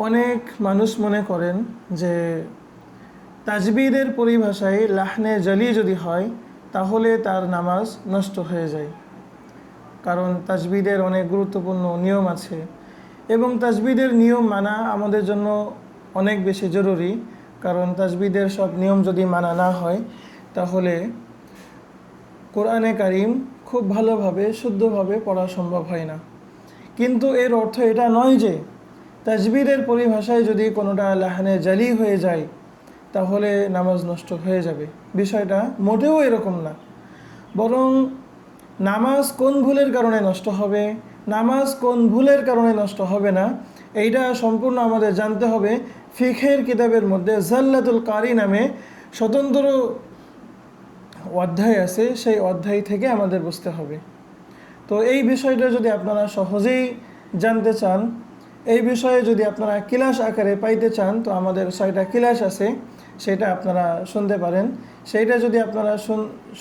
অনেক মানুষ মনে করেন যে তাজবিদের পরিভাষায় লাহনে জালি যদি হয় তাহলে তার নামাজ নষ্ট হয়ে যায়। কারণ তাজবিদের অনেক গুরুত্বপূর্ণ নিয়ম আছে এবং তাজবিদের নিয়ম মানা আমাদের জন্য অনেক বেশি জরুরি। কারণ তাজবিদের সব নিয়ম যদি মানা না হয় তাহলে কোরআনে কারিম খুব ভালোভাবে শুদ্ধভাবে পড়া সম্ভব হয় না। কিন্তু এর অর্থ এটা নয় যে তাজবিদের পরিভাষায় যদি কোনোটা লাহানে জালি হয়ে যায় তাহলে নামাজ নষ্ট হয়ে যাবে। বিষয়টা মোটেও এরকম না। বরং নামাজ কোন ভুলের কারণে নষ্ট হবে, নামাজ কোন ভুলের কারণে নষ্ট হবে না, এইটা সম্পূর্ণ আমাদের জানতে হবে। ফিকহের কিতাবের মধ্যে জাল্লাতুল কারি নামে স্বতন্ত্র অধ্যায় আছে, সেই অধ্যায় থেকে আমাদের বুঝতে হবে। তো এই বিষয়টা যদি আপনারা সহজেই জানতে চান, এই বিষয়ে যদি আপনারা ক্লাস আকারে পাইতে চান, তো আমাদের 6টা ক্লাস আছে, সেটা আপনারা শুনতে পারেন। সেইটা যদি আপনারা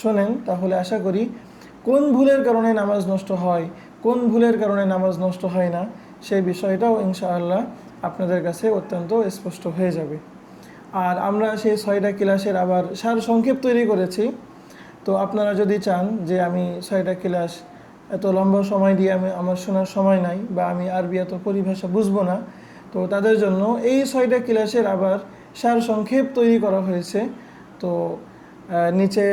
শোনেন তাহলে আশা করি কোন ভুলের কারণে নামাজ নষ্ট হয়, কোন ভুলের কারণে নামাজ নষ্ট হয় না, সেই বিষয়টাও ইনশাআল্লাহ আপনাদের কাছে অত্যন্ত স্পষ্ট হয়ে যাবে। আর আমরা সেই 6টা ক্লাসের আবার সারসংক্ষেপ তৈরি করেছি। তো আপনারা যদি চান যে আমি 6টা ক্লাস এত লম্বা সময় দিয়ে আমার শোনার সময় নাই, বা আমি আরবি এত পরিভাষা বুঝবো না, তো তাদের জন্য এই 6টা ক্লাসের আবার সারসংক্ষেপ তৈরি করা হয়েছে। তো নিচে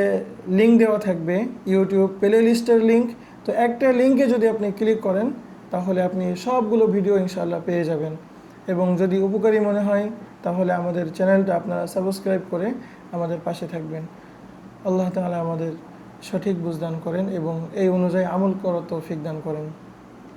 লিঙ্ক দেওয়া থাকবে, ইউটিউব প্লে লিস্টের লিঙ্ক। তো একটা লিঙ্কে যদি আপনি ক্লিক করেন তাহলে আপনি সবগুলো ভিডিও ইনশাআল্লাহ পেয়ে যাবেন। এবং যদি উপকারী মনে হয় তাহলে আমাদের চ্যানেলটা আপনারা সাবস্ক্রাইব করে আমাদের পাশে থাকবেন। আল্লাহ তাআলা আমাদের সঠিক বুঝদান করেন এবং এই অনুযায়ী আমল করার তৌফিক দান করেন।